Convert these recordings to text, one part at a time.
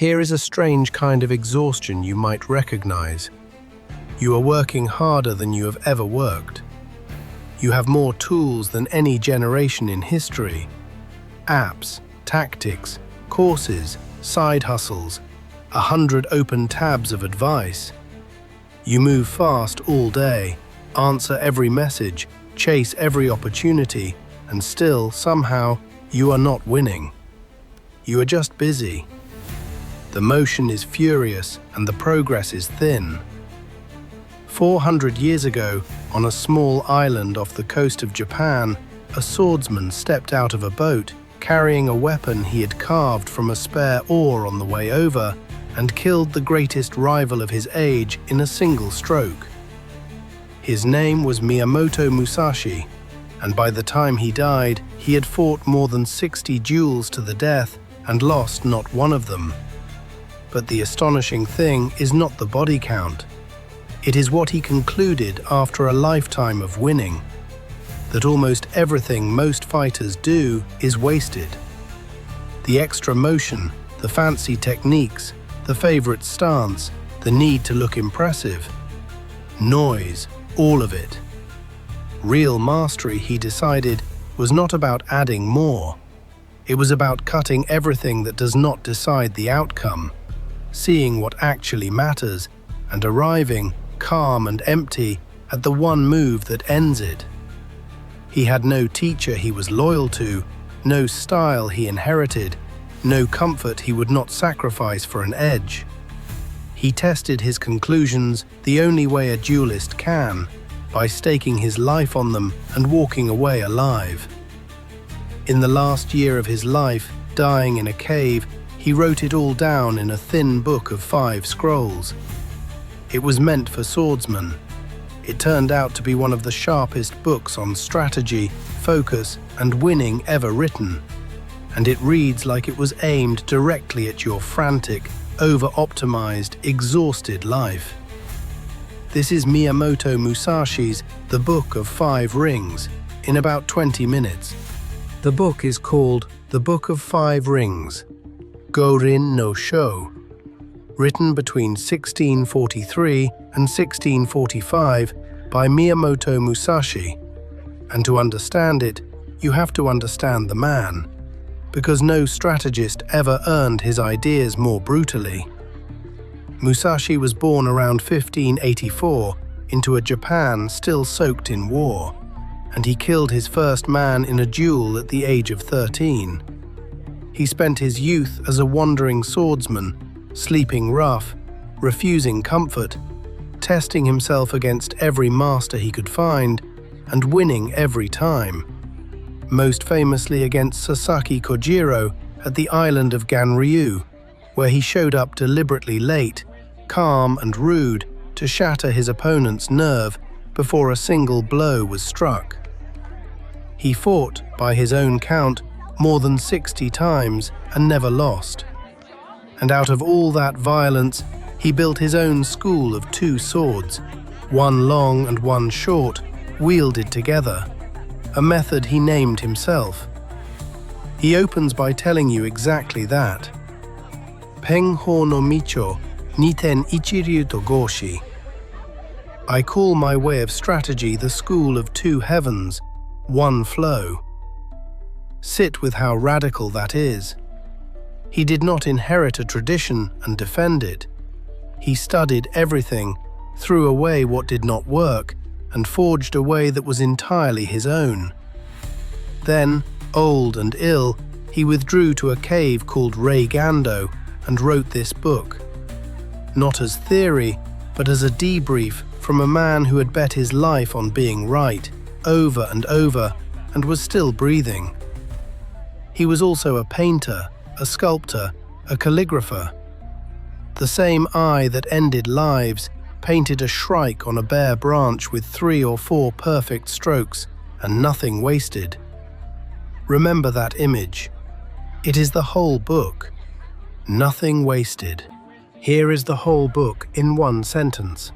Here is a strange kind of exhaustion you might recognize. You are working harder than you have ever worked. You have more tools than any generation in history. Apps, tactics, courses, side hustles, 100 open tabs of advice. You move fast all day, answer every message, chase every opportunity, and still, somehow, you are not winning. You are just busy. The motion is furious and the progress is thin. 400 years ago, on a small island off the coast of Japan, a swordsman stepped out of a boat, carrying a weapon he had carved from a spare oar on the way over, and killed the greatest rival of his age in a single stroke. His name was Miyamoto Musashi, and by the time he died, he had fought more than 60 duels to the death and lost not one of them. But the astonishing thing is not the body count. It is what he concluded after a lifetime of winning, that almost everything most fighters do is wasted. The extra motion, the fancy techniques, the favorite stance, the need to look impressive, noise, all of it. Real mastery, he decided, was not about adding more. It was about cutting everything that does not decide the outcome, seeing what actually matters, and arriving, calm and empty, at the one move that ends it. He had no teacher he was loyal to, no style he inherited, no comfort he would not sacrifice for an edge. He tested his conclusions the only way a duelist can, by staking his life on them and walking away alive. In the last year of his life, dying in a cave, he wrote it all down in a thin book of 5 scrolls. It was meant for swordsmen. It turned out to be one of the sharpest books on strategy, focus, and winning ever written. And it reads like it was aimed directly at your frantic, over-optimized, exhausted life. This is Miyamoto Musashi's The Book of 5 Rings, in about 20 minutes. The book is called The Book of 5 Rings, Gorin no Sho, written between 1643 and 1645 by Miyamoto Musashi. And to understand it, you have to understand the man, because no strategist ever earned his ideas more brutally. Musashi was born around 1584 into a Japan still soaked in war, and he killed his first man in a duel at the age of 13. He spent his youth as a wandering swordsman, sleeping rough, refusing comfort, testing himself against every master he could find, and winning every time. Most famously against Sasaki Kojiro at the island of Ganryu, where he showed up deliberately late, calm and rude, to shatter his opponent's nerve before a single blow was struck. He fought, by his own count, more than 60 times and never lost. And out of all that violence, he built his own school of 2 swords, one long and one short, wielded together, a method he named himself. He opens by telling you exactly that. Penho no micho niten ichiryu to goshi. I call my way of strategy the school of 2 heavens, 1 flow. Sit with how radical that is. He did not inherit a tradition and defend it. He studied everything, threw away what did not work, and forged a way that was entirely his own. Then, old and ill, he withdrew to a cave called Reigando and wrote this book. Not as theory, but as a debrief from a man who had bet his life on being right, over and over, and was still breathing. He was also a painter, a sculptor, a calligrapher. The same eye that ended lives painted a shrike on a bare branch with 3 or 4 perfect strokes and nothing wasted. Remember that image. It is the whole book. Nothing wasted. Here is the whole book in 1 sentence.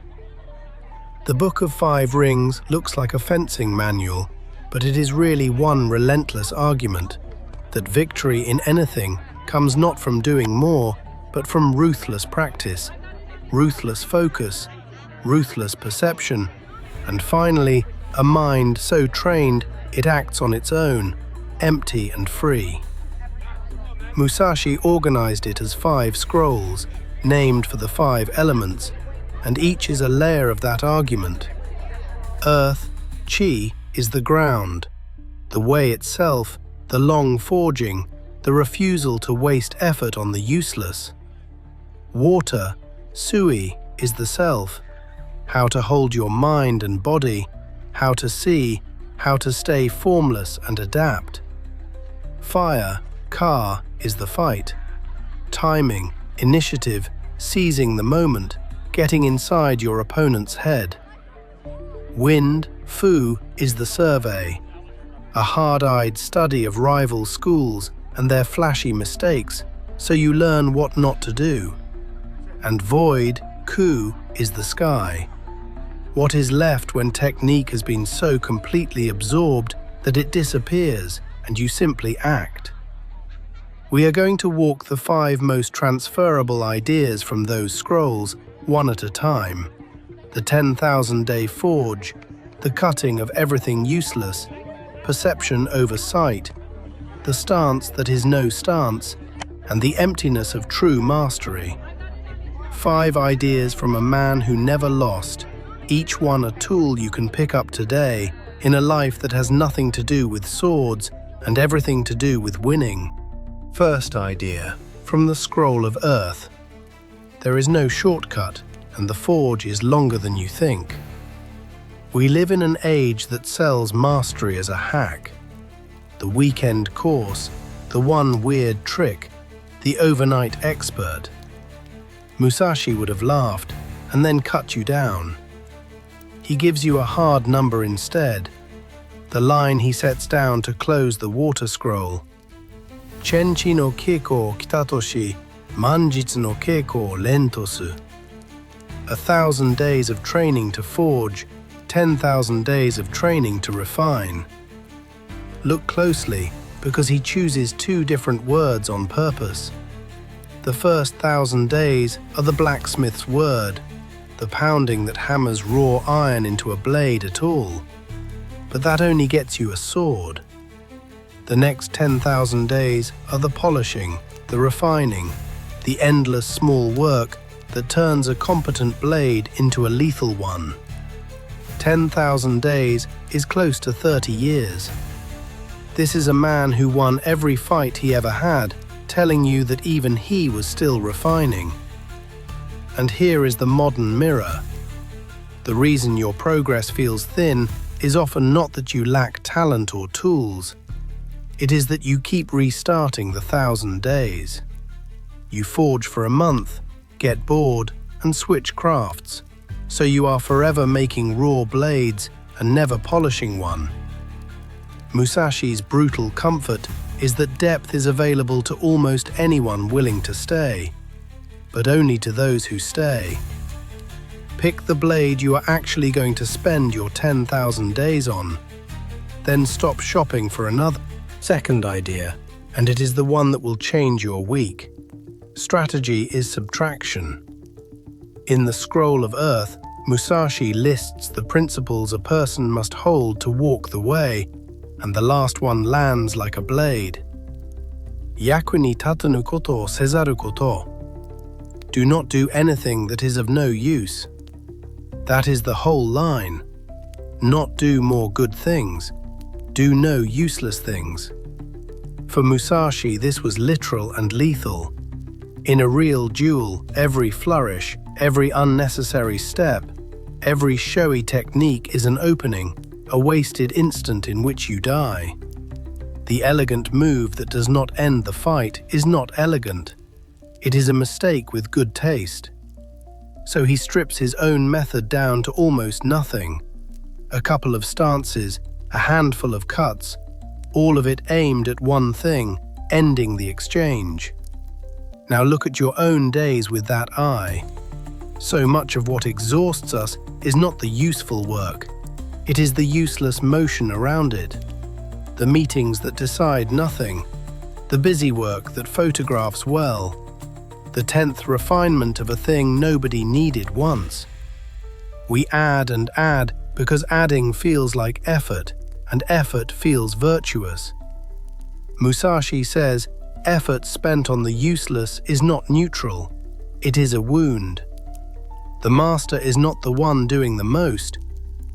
The Book of 5 Rings looks like a fencing manual, but it is really one relentless argument that victory in anything comes not from doing more, but from ruthless practice, ruthless focus, ruthless perception, and finally, a mind so trained it acts on its own, empty and free. Musashi organized it as 5 scrolls, named for the 5 elements, and each is a layer of that argument. Earth, chi, is the ground, the way itself, the long forging, the refusal to waste effort on the useless. Water, sui, is the self, how to hold your mind and body, how to see, how to stay formless and adapt. Fire, ka, is the fight, timing, initiative, seizing the moment, getting inside your opponent's head. Wind, fu, is the survey, a hard-eyed study of rival schools and their flashy mistakes, so you learn what not to do. And void, ku, is the sky, what is left when technique has been so completely absorbed that it disappears and you simply act. We are going to walk the 5 most transferable ideas from those scrolls, one at a time. The 10,000-day forge, the cutting of everything useless, perception over sight, the stance that is no stance, and the emptiness of true mastery. 5 ideas from a man who never lost, each one a tool you can pick up today in a life that has nothing to do with swords and everything to do with winning. First idea, from the Scroll of Earth. There is no shortcut, and the forge is longer than you think. We live in an age that sells mastery as a hack. The weekend course, the one weird trick, the overnight expert. Musashi would have laughed and then cut you down. He gives you a hard number instead, the line he sets down to close the water scroll. Chenchi no keiko kitatoshi, manjitsu no keiko rentosu. 1,000 days of training to forge, 10,000 days of training to refine. Look closely, because he chooses 2 different words on purpose. The first 1,000 days are the blacksmith's word, the pounding that hammers raw iron into a blade at all. But that only gets you a sword. The next 10,000 days are the polishing, the refining, the endless small work that turns a competent blade into a lethal one. 10,000 days is close to 30 years. This is a man who won every fight he ever had, telling you that even he was still refining. And here is the modern mirror. The reason your progress feels thin is often not that you lack talent or tools. It is that you keep restarting the 1,000 days. You forge for a month, get bored, and switch crafts. So you are forever making raw blades and never polishing one. Musashi's brutal comfort is that depth is available to almost anyone willing to stay, but only to those who stay. Pick the blade you are actually going to spend your 10,000 days on, then stop shopping for another. Second idea, and it is the one that will change your week. Strategy is subtraction. In the Scroll of Earth, Musashi lists the principles a person must hold to walk the way, and the last one lands like a blade. Yaku ni tatanu koto o sezaru koto. Do not do anything that is of no use. That is the whole line. Not do more good things. Do no useless things. For Musashi, this was literal and lethal. In a real duel, every flourish, every unnecessary step, every showy technique is an opening, a wasted instant in which you die. The elegant move that does not end the fight is not elegant. It is a mistake with good taste. So he strips his own method down to almost nothing. A couple of stances, a handful of cuts, all of it aimed at one thing, ending the exchange. Now look at your own days with that eye. So much of what exhausts us is not the useful work. It is the useless motion around it. The meetings that decide nothing. The busy work that photographs well. the 10th refinement of a thing nobody needed once. We add and add because adding feels like effort, and effort feels virtuous. Musashi says, effort spent on the useless is not neutral, it is a wound. The master is not the one doing the most,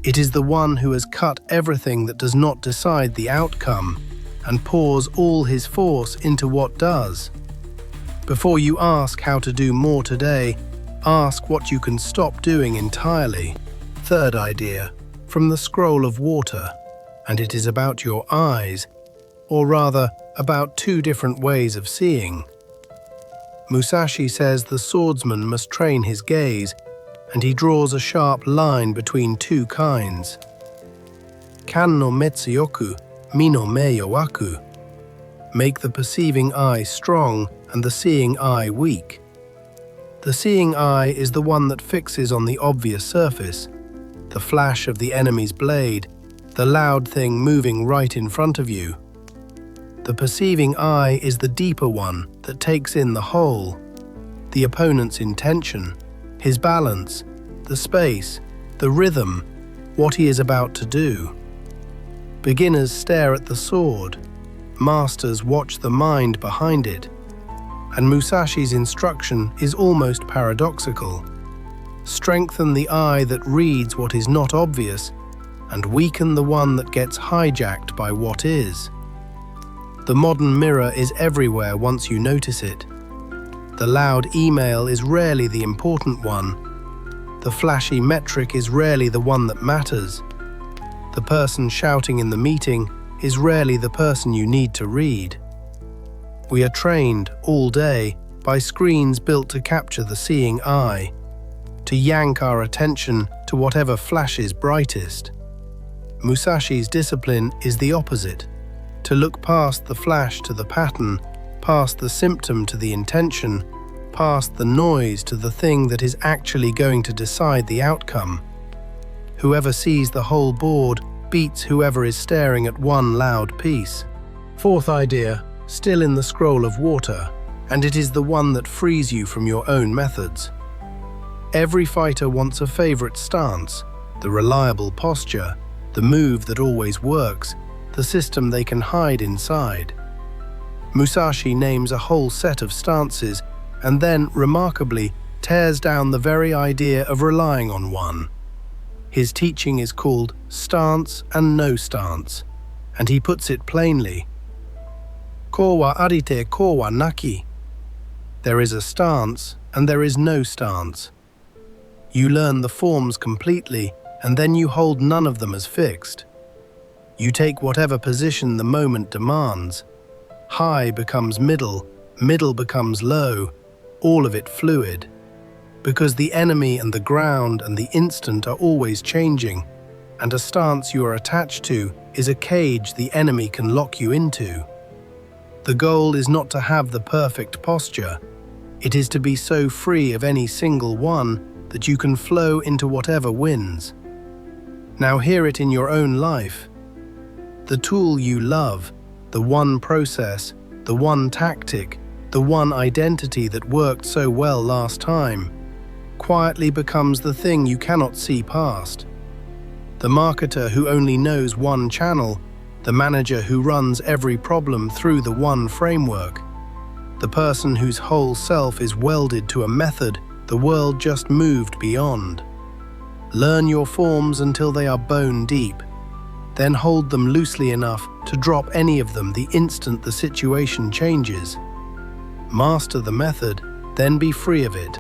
it is the one who has cut everything that does not decide the outcome and pours all his force into what does. Before you ask how to do more today, ask what you can stop doing entirely. Third idea, from the scroll of water, and it is about your eyes, or rather, about two different ways of seeing. Musashi says the swordsman must train his gaze, and he draws a sharp line between two kinds. Kan no metsuyoku, mi no me yowaku. Make the perceiving eye strong and the seeing eye weak. The seeing eye is the one that fixes on the obvious surface, the flash of the enemy's blade, the loud thing moving right in front of you. The perceiving eye is the deeper one that takes in the whole, the opponent's intention, his balance, the space, the rhythm, what he is about to do. Beginners stare at the sword, masters watch the mind behind it, and Musashi's instruction is almost paradoxical. Strengthen the eye that reads what is not obvious, and weaken the one that gets hijacked by what is. The modern mirror is everywhere once you notice it. The loud email is rarely the important one. The flashy metric is rarely the one that matters. The person shouting in the meeting is rarely the person you need to read. We are trained all day by screens built to capture the seeing eye, to yank our attention to whatever flashes brightest. Musashi's discipline is the opposite, to look past the flash to the pattern, past the symptom to the intention, past the noise to the thing that is actually going to decide the outcome. Whoever sees the whole board beats whoever is staring at one loud piece. Fourth idea, still in the scroll of water, and it is the one that frees you from your own methods. Every fighter wants a favorite stance, the reliable posture, the move that always works, the system they can hide inside. Musashi names a whole set of stances and then, remarkably, tears down the very idea of relying on one. His teaching is called stance and no stance, and he puts it plainly. Ko wa arite ko wa naki. There is a stance and there is no stance. You learn the forms completely and then you hold none of them as fixed. You take whatever position the moment demands. High becomes middle, middle becomes low, all of it fluid. Because the enemy and the ground and the instant are always changing, and a stance you are attached to is a cage the enemy can lock you into. The goal is not to have the perfect posture. It is to be so free of any single one that you can flow into whatever wins. Now hear it in your own life. The tool you love, the one process, the one tactic, the one identity that worked so well last time, quietly becomes the thing you cannot see past. The marketer who only knows one channel, the manager who runs every problem through the one framework, the person whose whole self is welded to a method the world just moved beyond. Learn your forms until they are bone deep, then hold them loosely enough to drop any of them the instant the situation changes. Master the method, then be free of it.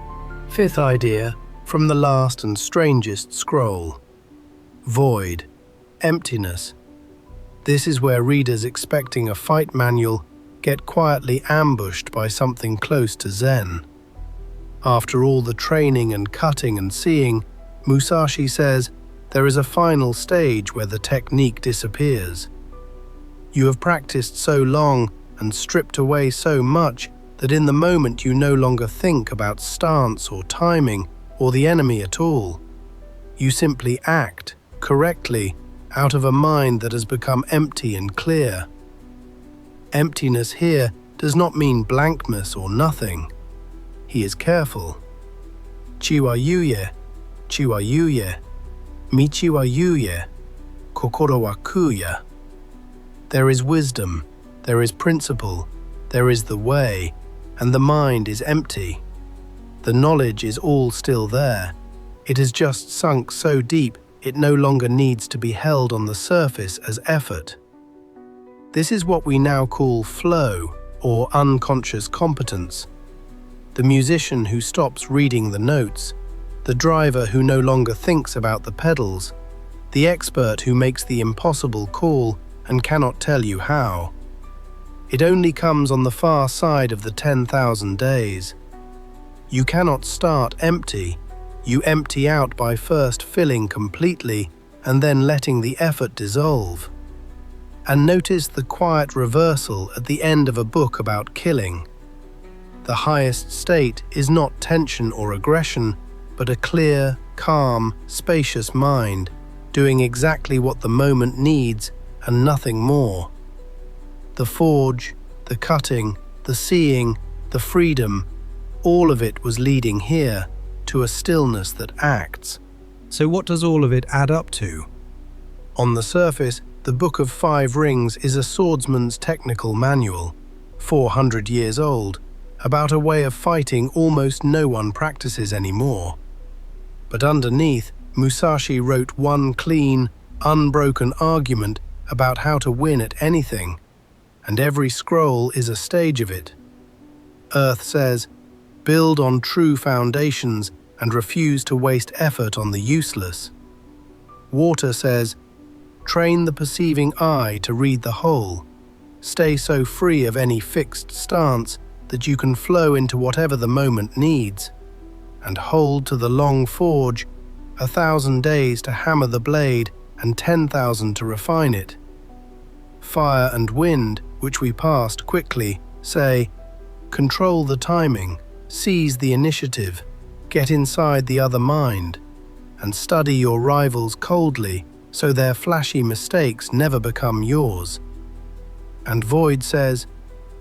Fifth idea, from the last and strangest scroll. Void, emptiness. This is where readers expecting a fight manual get quietly ambushed by something close to Zen. After all the training and cutting and seeing, Musashi says there is a final stage where the technique disappears. You have practiced so long and stripped away so much that in the moment you no longer think about stance or timing or the enemy at all. You simply act, correctly, out of a mind that has become empty and clear. Emptiness here does not mean blankness or nothing. he is careful. Chi wa yuye, michi wa yuye, kokoro wa kuya. There is wisdom, there is principle, there is the way, and the mind is empty. The knowledge is all still there. It has just sunk so deep it no longer needs to be held on the surface as effort. This is what we now call flow, or unconscious competence. The musician who stops reading the notes, the driver who no longer thinks about the pedals, the expert who makes the impossible call and cannot tell you how. It only comes on the far side of the 10,000 days. You cannot start empty. You empty out by first filling completely and then letting the effort dissolve. And notice the quiet reversal at the end of a book about killing. The highest state is not tension or aggression, but a clear, calm, spacious mind, doing exactly what the moment needs and nothing more. The forge, the cutting, the seeing, the freedom, all of it was leading here to a stillness that acts. So what does all of it add up to? On the surface, the Book of Five Rings is a swordsman's technical manual, 400 years old, about a way of fighting almost no one practices anymore. But underneath, Musashi wrote one clean, unbroken argument about how to win at anything, and every scroll is a stage of it. Earth says, build on true foundations and refuse to waste effort on the useless. Water says, train the perceiving eye to read the whole. Stay so free of any fixed stance that you can flow into whatever the moment needs. And hold to the long forge, 1,000 days to hammer the blade and 10,000 to refine it. Fire and wind, which we passed quickly, say, control the timing, seize the initiative, get inside the other mind, and study your rivals coldly so their flashy mistakes never become yours. And Void says,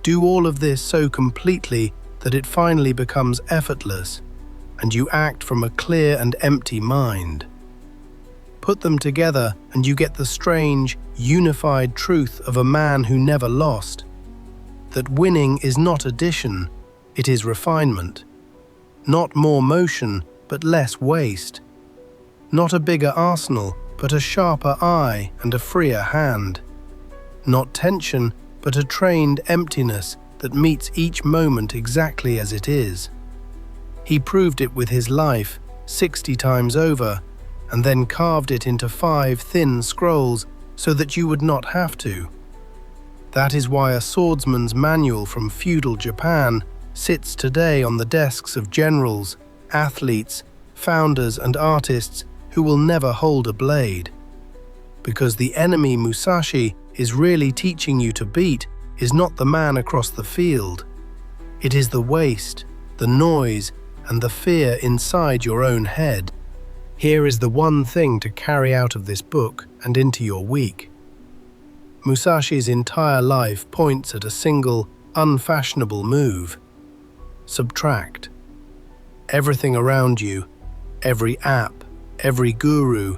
do all of this so completely that it finally becomes effortless, and you act from a clear and empty mind. Put them together and you get the strange, unified truth of a man who never lost, that winning is not addition, it is refinement. Not more motion, but less waste. Not a bigger arsenal, but a sharper eye and a freer hand. Not tension, but a trained emptiness that meets each moment exactly as it is. He proved it with his life 60 times over, and then carved it into 5 thin scrolls so that you would not have to. That is why a swordsman's manual from feudal Japan sits today on the desks of generals, athletes, founders and artists who will never hold a blade. Because the enemy Musashi is really teaching you to beat is not the man across the field. It is the waste, the noise, and the fear inside your own head. Here is the one thing to carry out of this book and into your week. Musashi's entire life points at a single, unfashionable move. Subtract. Everything around you, every app, every guru,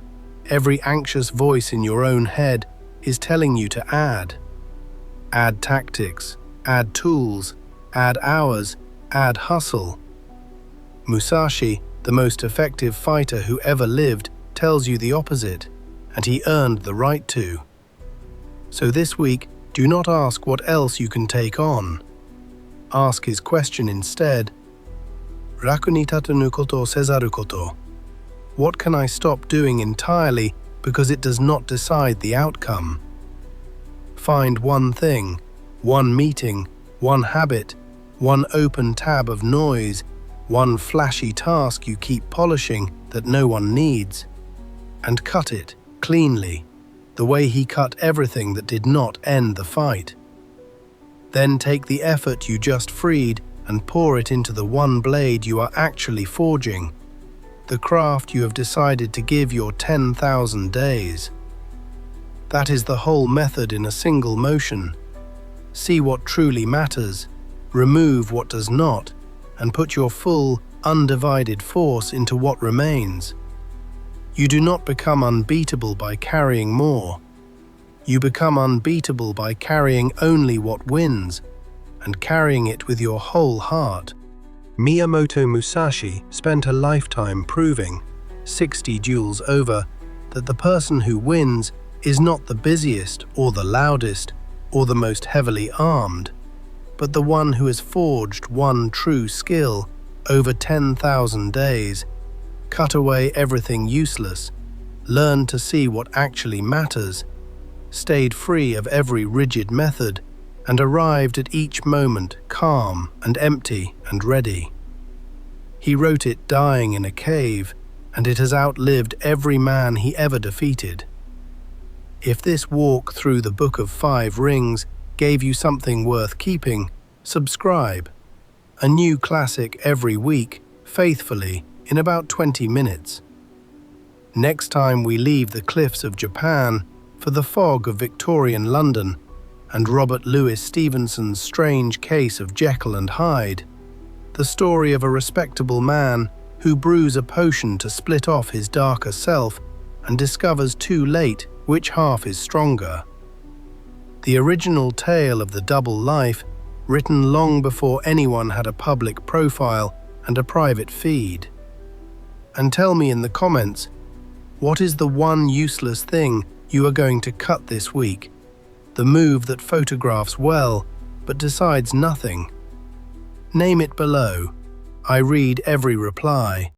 every anxious voice in your own head is telling you to add. Add tactics, add tools, add hours, add hustle. Musashi, the most effective fighter who ever lived, tells you the opposite, and he earned the right to. So this week, do not ask what else you can take on. Ask his question instead. Raku ni tatanu koto sezaru koto. What can I stop doing entirely because it does not decide the outcome? Find one thing, one meeting, one habit, one open tab of noise, one flashy task you keep polishing that no one needs, and cut it cleanly, the way he cut everything that did not end the fight. Then take the effort you just freed and pour it into the one blade you are actually forging, the craft you have decided to give your 10,000 days. That is the whole method in a single motion. See what truly matters, remove what does not, and put your full, undivided force into what remains. You do not become unbeatable by carrying more. You become unbeatable by carrying only what wins, and carrying it with your whole heart. Miyamoto Musashi spent a lifetime proving, 60 duels over, that the person who wins is not the busiest or the loudest or the most heavily armed, but the one who has forged one true skill over 10,000 days, cut away everything useless, learned to see what actually matters, stayed free of every rigid method, and arrived at each moment calm and empty and ready. He wrote it dying in a cave, and it has outlived every man he ever defeated. If this walk through the Book of 5 Rings gave you something worth keeping, subscribe. A new classic every week, faithfully, in about 20 minutes. Next time we leave the cliffs of Japan for the fog of Victorian London and Robert Louis Stevenson's strange case of Jekyll and Hyde, the story of a respectable man who brews a potion to split off his darker self and discovers too late which half is stronger. The original tale of the double life, written long before anyone had a public profile and a private feed. And tell me in the comments, what is the one useless thing you are going to cut this week? The move that photographs well, but decides nothing. Name it below. I read every reply.